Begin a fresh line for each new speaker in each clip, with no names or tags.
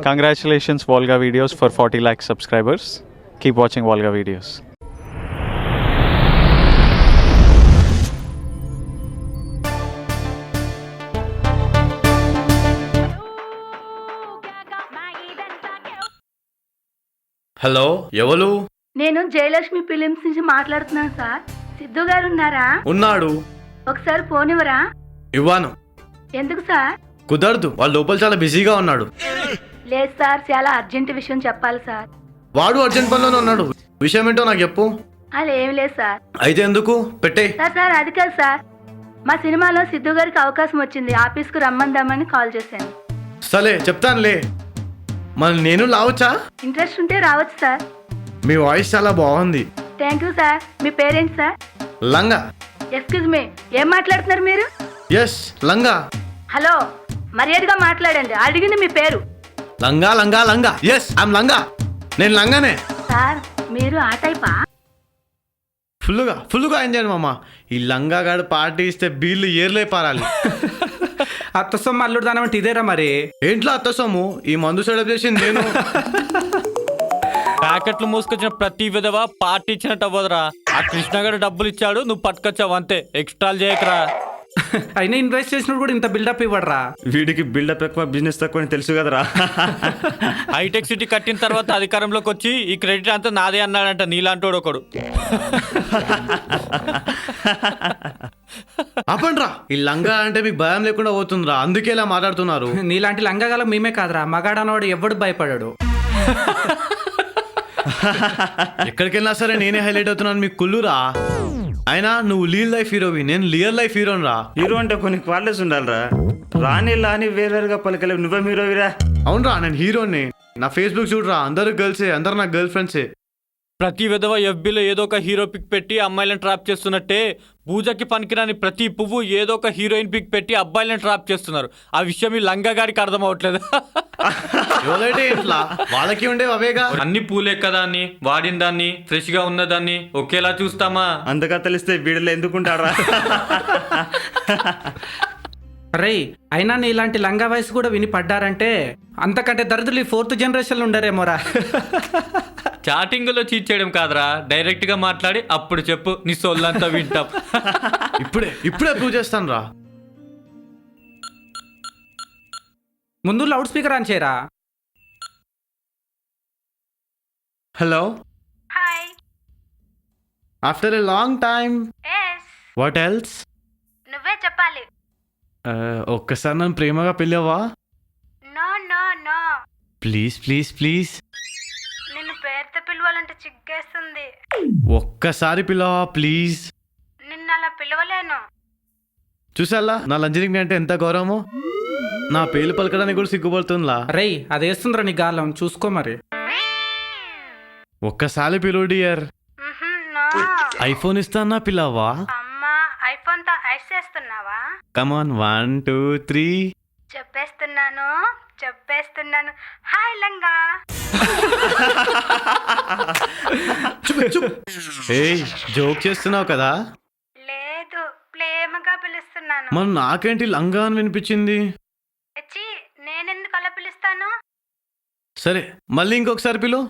Congratulations Volga Videos for 40 lakh subscribers. Keep watching Volga Videos.
Hello, ఎవరు?
నేను Jayalakshmi films నుంచి మాట్లాడుతున్నాను సార్. సిద్ధు గారు ఉన్నారా?
ఉన్నాడు.
ఒకసారి ఫోన్ ఇవ్వరా?
ఇవ్వను.
ఎందుకు సార్?
కుదరదు, వాళ్ళు లోపల చాలా బిజీగా ఉన్నాడు.
లేదు సార్, చాలా అర్జెంట్ విషయం చెప్పాలి సార్.
వాడు అర్జెంట్ పనిలోనే ఉన్నాడు. విషయం ఏంటో నాకు చెప్పు.
అలా ఏం లేదు సార్.
అయితే ఎందుకు పెట్టే?
సార్ అది కాదు సార్, మా సినిమాలో సిద్ధు గారికి అవకాశం వచ్చింది, ఆఫీస్కు రమ్మందామని కాల్ చేశాను.
సరే చెప్తానులే. మరి నేను రావచ్చా?
ఇంట్రెస్ట్ ఉంటే రావచ్చు సార్.
మీ వాయిస్ చాలా బాగుంది.
Thank you sir. Me parents sir?
లంగా.
ఎక్స్క్యూజ్ మీ, ఏం మాట్లాడుతున్నారు మీరు?
ఎస్, లంగా.
హలో, మర్యాదగా మాట్లాడండి. అడిగింది మీ పేరు.
లంగా లంగా లంగా. ఎస్, ఐమ్ లంగా. నేను లంగానే.
సార్ మీరు ఆ టైపా?
ఫుల్గా ఎంజాయ్ మామ. ఈ లంగా గాడు పార్టీ ఇస్తే బీళ్ళు ఏర్లే పారాలి.
అత్త సొమ్ము అల్లుడు దానం అంటే ఇదేరా మరి.
ఏంట్లో అత్త సొమ్ము? ఈ మందు సెటప్ చేసింది నేను.
ప్యాకెట్లు మూసుకొచ్చిన ప్రతి విధవ పార్టీ ఇచ్చినట్టు అవ్వదురా. ఆ కృష్ణగారు డబ్బులు ఇచ్చాడు, నువ్వు పట్టుకొచ్చావు అంతే. ఎక్స్ట్రాలు చేయకరా.
అయినా ఇన్వెస్ట్ చేసినప్పుడు కూడా ఇంత బిల్డప్ ఇవ్వడరా.
వీడికి బిల్డప్ ఎక్కువ, బిజినెస్ తక్కువ అని తెలుసు కదరా.
హైటెక్ సిటీ కట్టిన తర్వాత అధికారంలోకి వచ్చి ఈ క్రెడిట్ అంతా నాదే అన్నాడంట నీలాంటోడు ఒకడు.
అపండ్రా, ఈ లంగా అంటే మీకు భయం లేకుండా పోతుందిరా, అందుకే ఇలా మాట్లాడుతున్నారు.
నీలాంటి లంగగాల మేమే కాదురా, మగాడనవాడు ఎవడు భయపడాడు.
ఎక్కడికి వెళ్ళినా సరే నేనే హైలైట్ అవుతున్నాను, మీకు కుళ్ళురా. అయినా నువ్వు రియల్ లైఫ్ హీరోవి, నేను రియల్ లైఫ్ హీరోని రా.
హీరో అంటే కొన్ని క్వాలిటీస్ ఉండాలిరా. రాని వేరువేరుగా పలికలేవు. నువ్వే హీరోవిరా.
అవునరా, నేను హీరోని. నా ఫేస్బుక్ చూడరా, అందరు గర్ల్సే, అందరు నా గర్ల్ ఫ్రెండ్సే.
ప్రతి విధవ ఎఫ్బీలో ఏదో ఒక హీరో పిక్ పెట్టి అమ్మాయిలను ట్రాప్ చేస్తున్నట్టే పూజకి పనికిరాని ప్రతి పువ్వు ఏదో ఒక హీరోయిన్ పిక్ పెట్టి అబ్బాయిలను ట్రాప్ చేస్తున్నారు. ఆ విషయం ఈ లంగా గారికి అర్థం అవ్వట్లేదు.
ఎవరైతే ఇట్లా వాళ్ళకి ఉండే అవేగా.
అన్ని పూలే కదా అని వాడిన దాన్ని, ఫ్రెష్ గా ఉన్నదాన్ని ఒకేలా చూస్తామా?
అంతగా తెలిస్తే వీడిలో ఎందుకుంటారా?
రే, అయినా నీ ఇలాంటి లంగా వయసు కూడా విని పడ్డారంటే అంతకంటే దరిద్రులు 4th జనరేషన్ ఉండరేమోరా.
చాటింగ్ లో చీట్ చేయడం కాదురా, డైరెక్ట్ గా మాట్లాడి అప్పుడు చెప్పు, నీ సొల్లంతా వింటాం.
ఇప్పుడే ప్రూవ్ చేస్తాను రా.
ముందు లౌడ్ స్పీకర్ ఆన్ చేయరా.
Hello,
hi.
After a long time.
Yes,
what else?
నువ్వే చెప్పాలి.
ఒక్కసారి నన్ను ప్రేమగా పిల్లవా?
No no no,
please please please.
నిన్ను పేరుతో పిలవాలంటే చిగ్గేస్తుంది.
ఒక్కసారి పిల్లవా ప్లీజ్.
నిన్ను అలా పిలవలేను.
చూసాలా నా లంజనికి అంటే ఎంత గౌరవమో. నా పేర్లు పలకడానికి కూడా సిగ్గుపడుతుందిలా.
రే, అది వేస్తుందిరా నీ గాలం, చూసుకో మరి.
ఒక్కసారి పిలువు డియర్.
నో.
ఐఫోన్ ఇస్తానా పిల్లవా?
అమ్మా, ఐఫోన్ తో ఐస్ చేస్తున్నావా?
కమాన్ 1 2 3.
చెప్పేస్తున్నాను. హాయ్ లంగా.
ఏయ్, జోక్ చేస్తున్నావు కదా?
లేదు, ప్రేమగా పిలుస్తున్నాను.
మరి నాకేంటి లంగా అని వినిపించింది?
ఛీ, నేనెందుకు అలా పిలుస్తాను?
సరే, మళ్ళీ ఇంకొకసారి పిలు.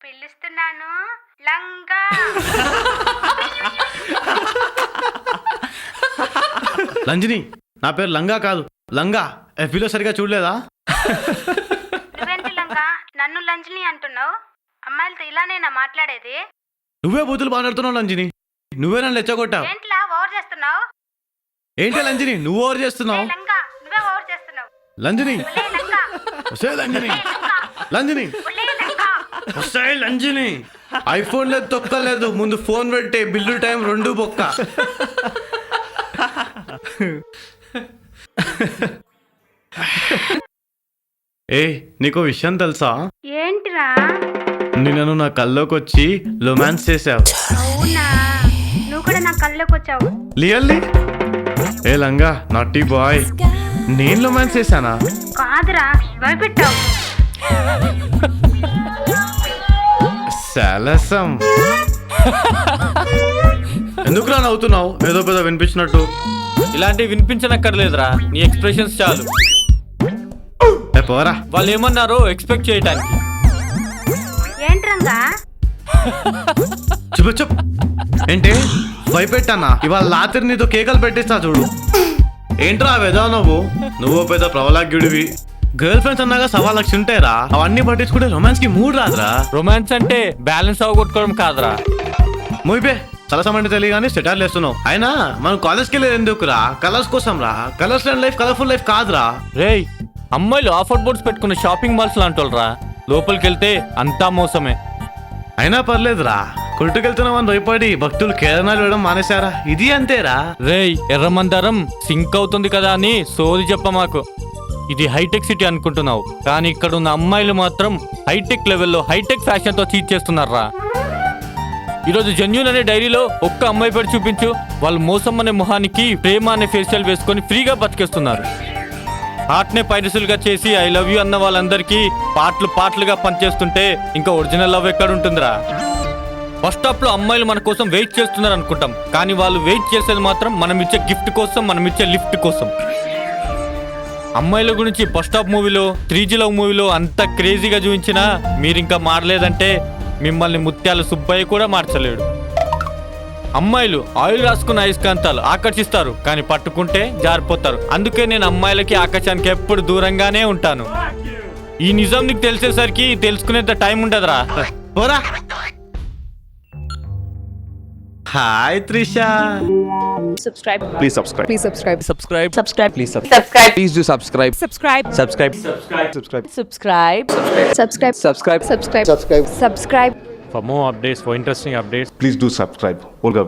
పిలుస్తున్నాను లంగా.
లంజిని, నా పేరు లంగా కాదు, లంగా. ఎఫ్బీలో సరిగా చూడలేదా?
నువ్వేంటి లంగా నన్ను లంజని అంటున్నావు? అమ్మాయిలతో ఇలానేనా మాట్లాడేది?
నువ్వే బూతులు మాట్లాడుతున్నావు లంజిని. నువ్వే నన్ను రెచ్చగొట్టావు.
ఏంట్లా ఓవర్ చేస్తున్నావు?
ఏంటి లంజిని, నువ్వు ఓవర్ చేస్తున్నావు?
లంగా, నువ్వే ఓవర్ చేస్తున్నావు.
లంజిని,
లంగా,
వస్తే లంజిని, లంజిని,
లంగా.
వస్తే లంజిని. ఐఫోన్ లేదు, తొక్కలేదు. ముందు ఫోన్ పెట్టే, బిల్లు టైం 2 బొక్క. ఏ, నీకో విషయం తెలుసా?
ఏంటిరా?
నిన్ను నా కల్లోకి వచ్చి రొమాన్స్ చేసావు.
అవునా? నువ్వు కూడా నా కళ్ళలోకి వచ్చావు.
రియల్లీ? ఏ లంగా, నాటీ బాయ్, నేను రొమాన్స్ చేశానా?
కాదురా, భయపెట్టావు.
సాలసం. ఎందుకురా నవ్వుతున్నావు? ఏదో పెద్ద వినిపించినట్టు.
ఇలాంటివి వినిపించనక్కర్లేదురా, నీ ఎక్స్ప్రెషన్స్ చాలు.
పోరా.
వాళ్ళు ఏమన్నారో ఎక్స్పెక్ట్ చేయడానికి.
ఏంట్రంగా
చెప్పు ఏంటి భయపెట్టానా? ఇవాళ రాత్రి నీతో కేకలు పెట్టిస్తా చూడు. ఏంట్రా వెదా నువ్వు పెద్ద ప్రవలాగ్యుడివి. గర్ల్ ఫ్రెండ్స్ అన్నాక 1,00,000 ఉంటాయిరా. అవన్నీ పట్టించుకుంటే రొమాన్స్ కి మూడ్ రాదురా.
రొమాన్స్ అంటే బ్యాలెన్స్ అవగొట్టుకోవడం కాదురా.
మూయిపే చాలా సమయం తెలియ కానీ సెటార్లు వేస్తున్నావు. అయినా మనం కాలేజ్కి వెళ్ళేది ఎందుకురా? కలర్స్ కోసం రా. కలర్స్ లేని లైఫ్ కలర్ఫుల్ లైఫ్ కాదురా.
రేయ్, అమ్మాయిలు ఆఫర్ బోర్డ్స్ పెట్టుకున్న షాపింగ్ మాల్స్ లాంటోళ్ళరా. లోపలికి వెళ్తే అంతా మోసమే.
అయినా పర్లేదురా, కొట్టుకెళ్తున్నామని భయపడి భక్తులు కేరళాలు వేయడం మానేశారా? ఇది అంతేరా.
రేయ్, ఎర్రమందారం సింక్ అవుతుంది కదా అని సోది చెప్ప మాకు. ఇది హైటెక్ సిటీ అనుకుంటున్నావు, కానీ ఇక్కడ ఉన్న అమ్మాయిలు మాత్రం హైటెక్ లెవెల్లో హైటెక్ ఫ్యాషన్తో చీట్ చేస్తున్నారా. ఈరోజు జెన్యూన్ అనే డైరీలో ఒక్క అమ్మాయి పేరు చూపించు, వాళ్ళు మోసం అనే మొహానికి ప్రేమ అనే ఫేషియల్ వేసుకొని ఫ్రీగా బతికేస్తున్నారు. హార్ట్నే పైరసులుగా చేసి ఐ లవ్ యూ అన్న వాళ్ళందరికీ పాటలుగా పనిచేస్తుంటే ఇంకా ఒరిజినల్ లవ్ ఎక్కడుంటుందిరా. బస్ స్టాప్ లో అమ్మాయిలు మన కోసం వెయిట్ చేస్తున్నారు అనుకుంటాం, కానీ వాళ్ళు వెయిట్ చేసేది మాత్రం మనం ఇచ్చే గిఫ్ట్ కోసం, మనం ఇచ్చే లిఫ్ట్ కోసం. అమ్మాయిల గురించి బస్ స్టాప్ మూవీలో, 3G లవ్ మూవీలో అంత క్రేజీగా చూపించినా మీరింకా మారలేదంటే మిమ్మల్ని ముత్యాల సుబ్బయ్య కూడా మార్చలేడు. అమ్మాయిలు ఆయిల్ రాసుకున్న అయస్కాంతాలు ఆకర్షిస్తారు, కానీ పట్టుకుంటే జారిపోతారు. అందుకే నేను అమ్మాయిలకి ఆకాశానికి ఎప్పుడు దూరంగానే ఉంటాను. ఈ నిజం నీకు తెలిసేసరికి తెలుసుకునేంత టైం ఉండదురా.
పోరా. Hi Trisha.
Subscribe.
Please subscribe.
Please subscribe.
Subscribe.
Subscribe.
Please subscribe.
Subscribe.
Please do subscribe.
Subscribe.
Subscribe. Subscribe. Subscribe.
Subscribe. Subscribe.
Subscribe.
Subscribe. Subscribe.
For more updates, for interesting updates,
Please do subscribe. Olga Video.